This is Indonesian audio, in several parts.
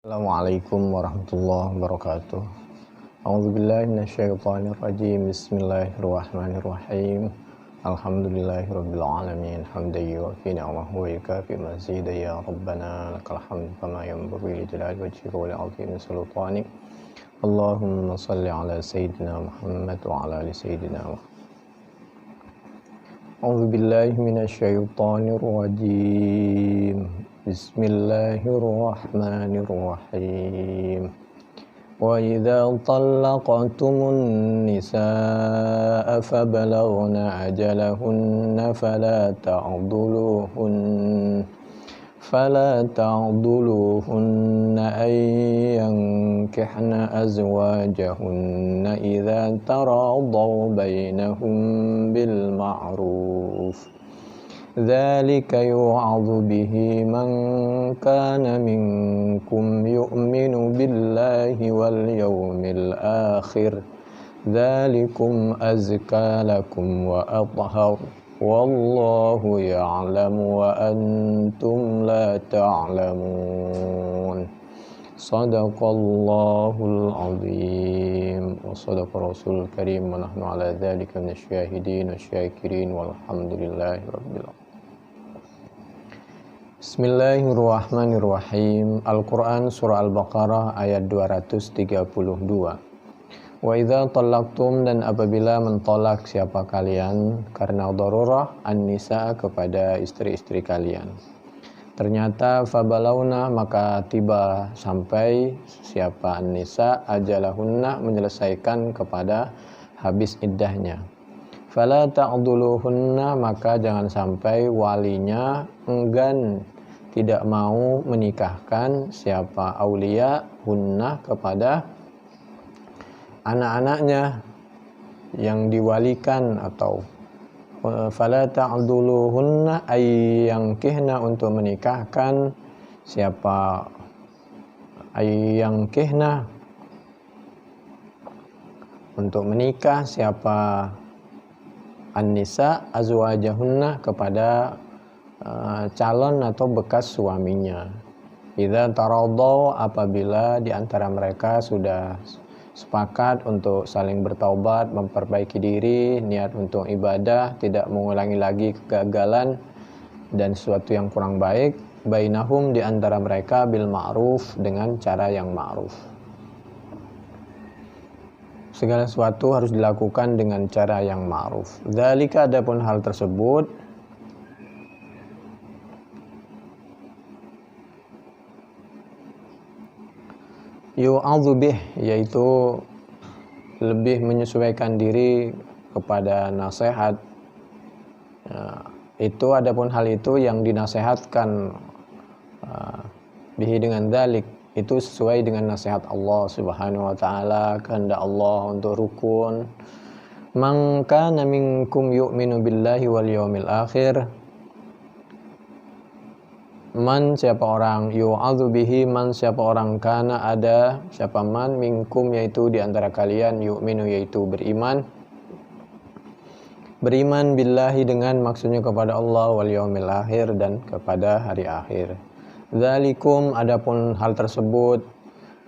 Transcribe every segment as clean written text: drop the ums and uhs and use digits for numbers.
Assalamualaikum warahmatullahi wabarakatuh. A'udzubillahi minasyaitonirrajim. Bismillahirrahmanirrahim. Alhamdulillahirabbil alamin. Hamdan yuwafi ni'amahu wa yukafi mazidah ya rabbana lakal hamdu kama yanbaghi li jalali wajhika wa li 'azimi sultanik. Allahumma shalli ala sayyidina Muhammad wa ala ali sayyidina Muhammad. A'udzubillahi minasyaitonirrajim. Bismillahirrahmanirrahim. Wa idza talaqtumun nisaa fabalaghna ajalahunna fala ta'dhuluhunna ay yankihna azwajahunna idza taradaw bainahum bil ma'ruf. ذلك يوعظ به من كان منكم يؤمن بالله واليوم الآخر ذلكم أزكى لكم وأطهر والله يعلم وأنتم لا تعلمون صدق الله العظيم وصدق رسول الكريم ونحن على ذلك من الشاهدين والشاكرين والحمد لله رب العالمين. Bismillahirrahmanirrahim. Al-Quran Surah Al-Baqarah ayat 232. Wa idza talaqtum, dan apabila mentolak siapa kalian karena darurah an-nisa, kepada istri-istri kalian. Ternyata fabalauna, maka tiba sampai siapa an-nisa ajalahunna, menyelesaikan kepada habis iddahnya. Fala ta'dhuluhunna, maka jangan sampai walinya enggan, tidak mau menikahkan siapa aulia hunna, kepada anak-anaknya yang diwalikan, atau fala ta'dhuluhunna ay yankihna, untuk menikahkan siapa ay yankihna, untuk menikah siapa an-nisa azwajahunna, kepada calon atau bekas suaminya. Idza taradaw, apabila di antara mereka sudah sepakat untuk saling bertaubat, memperbaiki diri, niat untuk ibadah, tidak mengulangi lagi kegagalan dan sesuatu yang kurang baik, bainahum, di antara mereka, bil ma'ruf, dengan cara yang ma'ruf. Segala sesuatu harus dilakukan dengan cara yang ma'ruf. Dzalika, adapun hal tersebut, yu'adzu bih, yaitu lebih menyesuaikan diri kepada nasihat. Itu adapun hal itu yang dinasehatkan bihi, dengan dzalik, itu sesuai dengan nasihat Allah Subhanahu wa taala, kehendak Allah untuk rukun. Man kana minkum yu'minu billahi wal yawmil akhir. Man, siapa orang, yu'adzu bihi, man, siapa orang, kana, ada, siapa man, minkum, yaitu di antara kalian, yu'minu, yaitu beriman billahi, dengan maksudnya kepada Allah, wal yaumil akhir, dan kepada hari akhir. Dzalikum, adapun hal tersebut,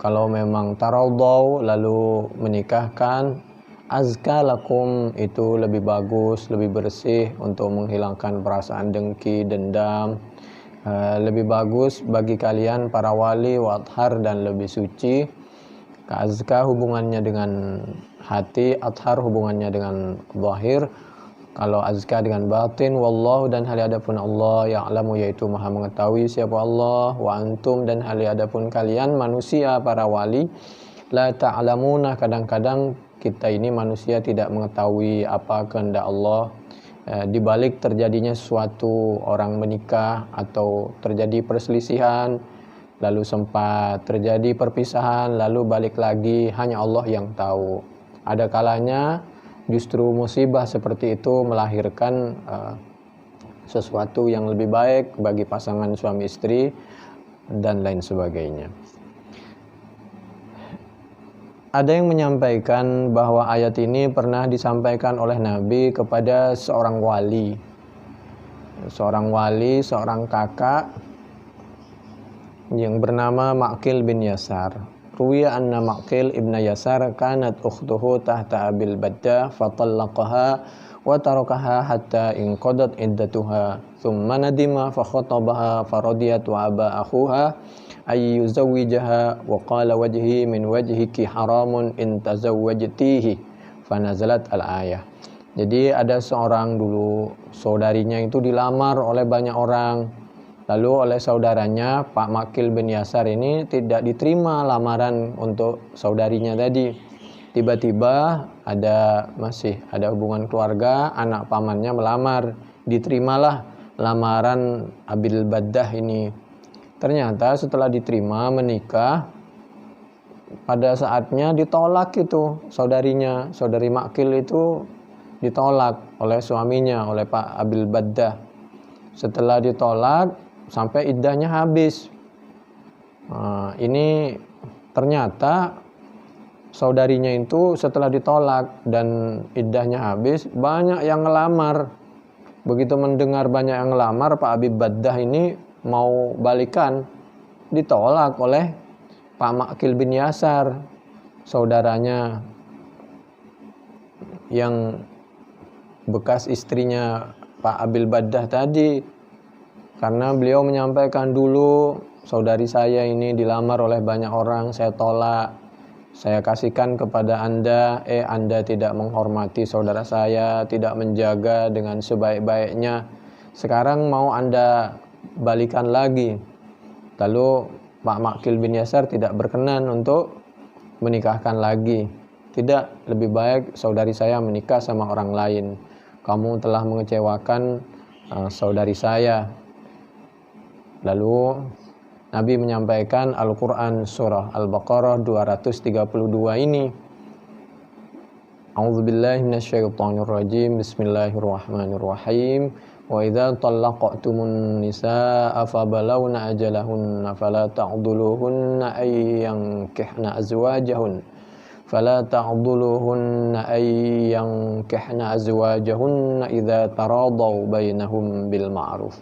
kalau memang taradaw, lalu menikahkan, azka lakum, itu lebih bagus, lebih bersih, untuk menghilangkan perasaan dengki, dendam, lebih bagus bagi kalian para wali, wathar, dan lebih suci. Azka hubungannya dengan hati, athar hubungannya dengan zahir. Kalau azka dengan batin, wallahu, dan hal adapun Allah, ya'lamu, yaitu maha mengetahui siapa Allah, wa antum, dan hal adapun kalian manusia para wali, la ta'lamuna, kadang-kadang kita ini manusia tidak mengetahui apa kehendak Allah. Di balik terjadinya suatu orang menikah atau terjadi perselisihan, lalu sempat terjadi perpisahan, lalu balik lagi, hanya Allah yang tahu. Ada kalanya justru musibah seperti itu melahirkan sesuatu yang lebih baik bagi pasangan suami istri, dan lain sebagainya. Ada yang menyampaikan bahwa ayat ini pernah disampaikan oleh Nabi kepada seorang wali, seorang kakak yang bernama Ma'qil bin Yasar. Ruwiya anna Ma'qil ibn Yasar kanat ukhtuhu tahta Abil Baddah fatallaqaha wa tarakaha hatta inqadat iddatuha thumma nadima fa khatabaha faradiyat wa aba akhuha ay yuzawwijaha wa qala wajhi min wajhiki haramun in tazawwajtihi fanazalat al-ayah. Jadi ada seorang dulu saudarinya itu dilamar oleh banyak orang. Lalu oleh saudaranya Pak Ma'qil bin Yasar ini tidak diterima lamaran untuk saudarinya tadi. Tiba-tiba masih ada hubungan keluarga, anak pamannya melamar, diterimalah lamaran Abil Baddah ini. Ternyata setelah diterima menikah, pada saatnya ditolak itu saudarinya, saudari Ma'qil itu ditolak oleh suaminya, oleh Pak Abil Baddah. Setelah ditolak sampai iddahnya habis. Nah, ini ternyata saudarinya itu setelah ditolak dan iddahnya habis, banyak yang ngelamar. Begitu mendengar banyak yang ngelamar, Pak Abil Baddah ini mau balikan, ditolak oleh Pak Ma'qil bin Yasar, saudaranya yang bekas istrinya Pak Abil Baddah tadi. Karena beliau menyampaikan, dulu saudari saya ini dilamar oleh banyak orang, saya tolak, saya kasihkan kepada Anda, Anda tidak menghormati saudara saya, tidak menjaga dengan sebaik-baiknya, sekarang mau Anda balikan lagi. Lalu Pak Ma'qil bin Yasar tidak berkenan untuk menikahkan lagi. Tidak, lebih baik saudari saya menikah sama orang lain. Kamu telah mengecewakan saudari saya. Lalu Nabi menyampaikan Al-Quran surah Al-Baqarah 232 ini. A'udzubillahi minasyaitonirrajim. Bismillahirrahmanirrahim. Wa idza talaqtumun nisaa fabalawna ajalahunna fala ta'dhuluhunna ay yankihna azwajahun فلا تعضلوهن أن ينكحن أزواجهن إذا تراضوا بينهم بالمعروف.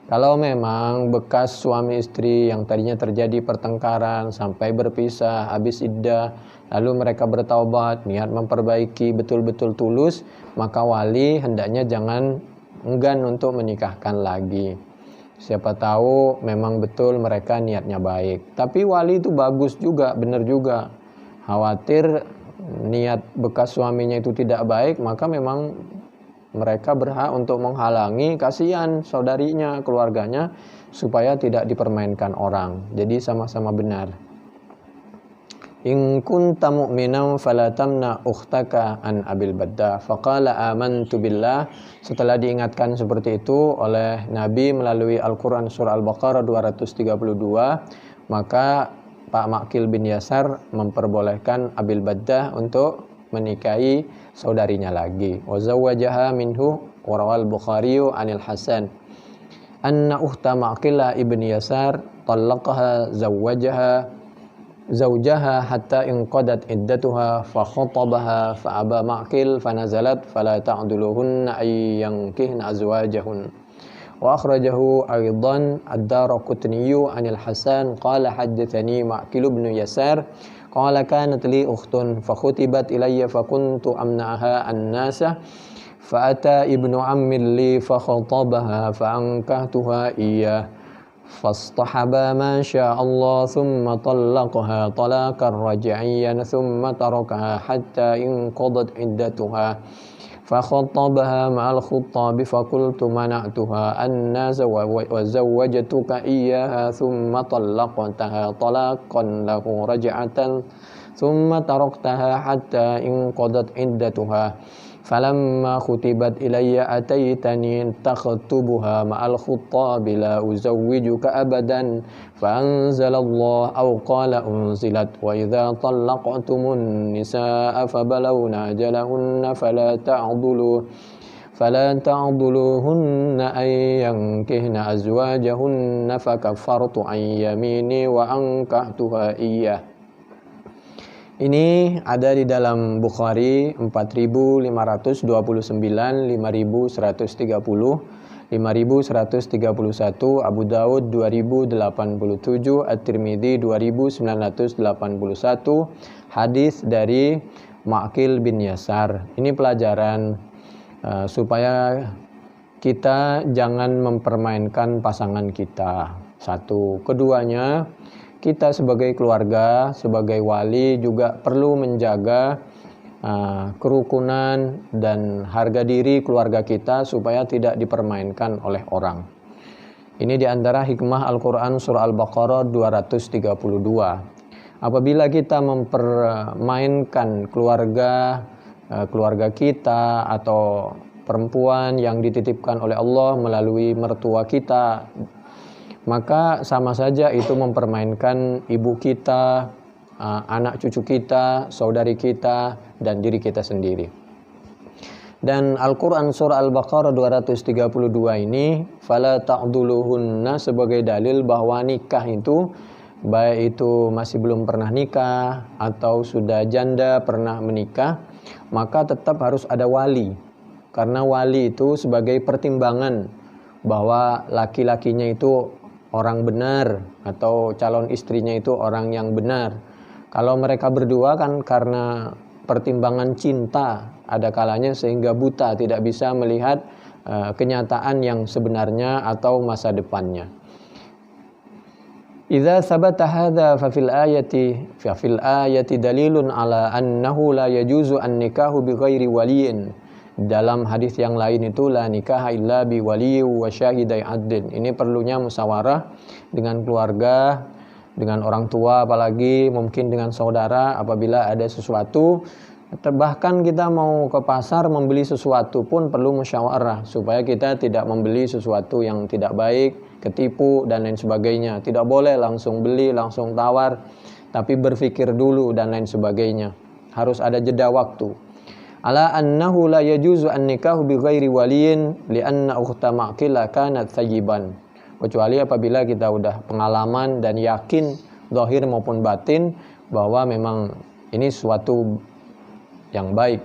Kalau memang bekas suami istri yang tadinya terjadi pertengkaran sampai berpisah habis iddah, lalu mereka bertaubat, niat memperbaiki, betul-betul tulus, maka wali hendaknya jangan enggan untuk menikahkan lagi. Siapa tahu memang betul mereka niatnya baik. Tapi wali itu bagus juga, benar juga. Khawatir niat bekas suaminya itu tidak baik, maka memang mereka berhak untuk menghalangi, kasihan saudarinya, keluarganya, supaya tidak dipermainkan orang. Jadi sama-sama benar. In kunta mu'minan fala tamna ukhtaka an Abil Baddah faqala amantu billah. Setelah diingatkan seperti itu oleh Nabi melalui Al-Quran surah Al-Baqarah 232, maka Pak Ma'qil bin Yasar memperbolehkan Abil Baddah untuk menikahi saudarinya lagi. Wa zawwajaha minhu wa rawal Bukhari anil Hasan anna ukhta Ma'qil ibn Yasar talaqaha zawjaha hatta inqadat iddatuha fa khatabaha fa aba Ma'qil fanazalat fala ta'duluhunna ay yankihna azwajahun. Wa akhrajahu aidan ad-Daraqutni anil Hasan qala haddatsani Ma'qil ibn Yasar qala kanat li ukhtun fa khutibat ilayya fa kuntu amna'aha an-nasa fa ata ibnu ammi li fa khatabaha fa ankahtuha iyyah fastahaba ma syaa Allah thumma talaqaha talaqan raj'iyyan thumma tarakaha hatta inqadat iddatuha فخطبها مع الخطاب فقلت منعتها الناس وزوجتك إياها ثم طلقتها طلاقا له رجعة ثم تركتها حتى انقضت عدتها فلما خطبت إلي أتيتني تخطبها مع الخطاب لا أزوجك أبدا فأنزل الله أو قال أنزلت وإذا طلقتم النساء فبلغن أجلهن فلا تعضلوهن أن ينكحن أزواجهن فكفرت عن يميني وأنكحتها إياه. Ini ada di dalam Bukhari 4529, 5130, 5131, Abu Daud 2087, At-Tirmidzi 2981, hadis dari Ma'qil bin Yasar. Ini pelajaran supaya kita jangan mempermainkan pasangan kita. Satu, keduanya, kita sebagai keluarga, sebagai wali juga perlu menjaga kerukunan dan harga diri keluarga kita supaya tidak dipermainkan oleh orang. Ini diantara hikmah Al-Quran surah Al-Baqarah 232. Apabila kita mempermainkan keluarga kita atau perempuan yang dititipkan oleh Allah melalui mertua kita, maka sama saja itu mempermainkan ibu kita, anak cucu kita, saudari kita, dan diri kita sendiri. Dan Al-Quran surah Al-Baqarah 232 ini, fala ta'duluhunna, sebagai dalil bahwa nikah itu, baik itu masih belum pernah nikah atau sudah janda pernah menikah, maka tetap harus ada wali. Karena wali itu sebagai pertimbangan bahwa laki-lakinya itu orang benar atau calon istrinya itu orang yang benar. Kalau mereka berdua kan karena pertimbangan cinta ada kalanya sehingga buta, tidak bisa melihat kenyataan yang sebenarnya atau masa depannya. Idza sabata hadza fa fil ayati dalilun ala annahu la yajuzu an-nikahu bighairi waliyin. Dalam hadis yang lain itu la nikaha illa bi waliyyin wa syahidai adlin. Ini perlunya musyawarah dengan keluarga, dengan orang tua, apalagi mungkin dengan saudara apabila ada sesuatu. Bahkan kita mau ke pasar membeli sesuatu pun perlu musyawarah supaya kita tidak membeli sesuatu yang tidak baik, ketipu dan lain sebagainya. Tidak boleh langsung beli, langsung tawar, tapi berpikir dulu dan lain sebagainya. Harus ada jeda waktu. Ala annahu la yajuzu an-nikahu bighairi waliyin li'anna ukhta Ma'qil kanat thayyiban. Kecuali apabila kita udah pengalaman dan yakin zahir maupun batin bahwa memang ini suatu yang baik.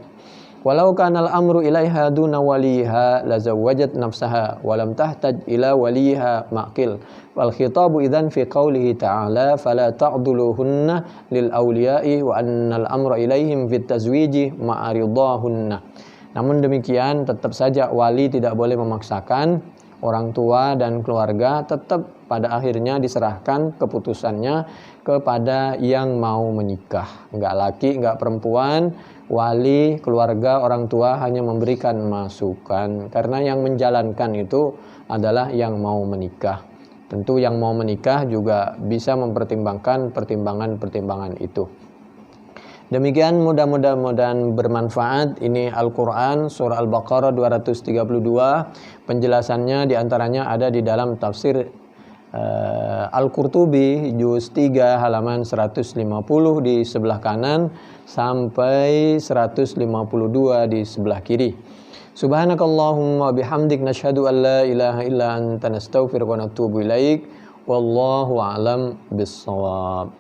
Walau kanal amru ilaiha duna waliha la zawwajat nafsaha wa lam tahtaj ila waliha Ma'qil. Wal khitabu idzan fi qoulihi ta'ala fala ta'duluhunna lil awliya'i wa annal amra ilaihim fit tazwiji ma'aridahunna. Namun demikian tetap saja wali tidak boleh memaksakan, orang tua dan keluarga tetap pada akhirnya diserahkan keputusannya kepada yang mau menikah. Enggak laki, enggak perempuan, wali, keluarga, orang tua hanya memberikan masukan karena yang menjalankan itu adalah yang mau menikah. Tentu yang mau menikah juga bisa mempertimbangkan pertimbangan-pertimbangan itu. Demikian mudah-mudahan bermanfaat. Ini Al-Quran surah Al-Baqarah 232. Penjelasannya diantaranya ada di dalam tafsir Al-Qurtubi juz 3 halaman 150 di sebelah kanan sampai 152 di sebelah kiri. Subhanakallahumma bihamdik nashhadu an la ilaha illa anta nastaghfiruka wa natubu ilaik. Wallahu a'lam bissawab.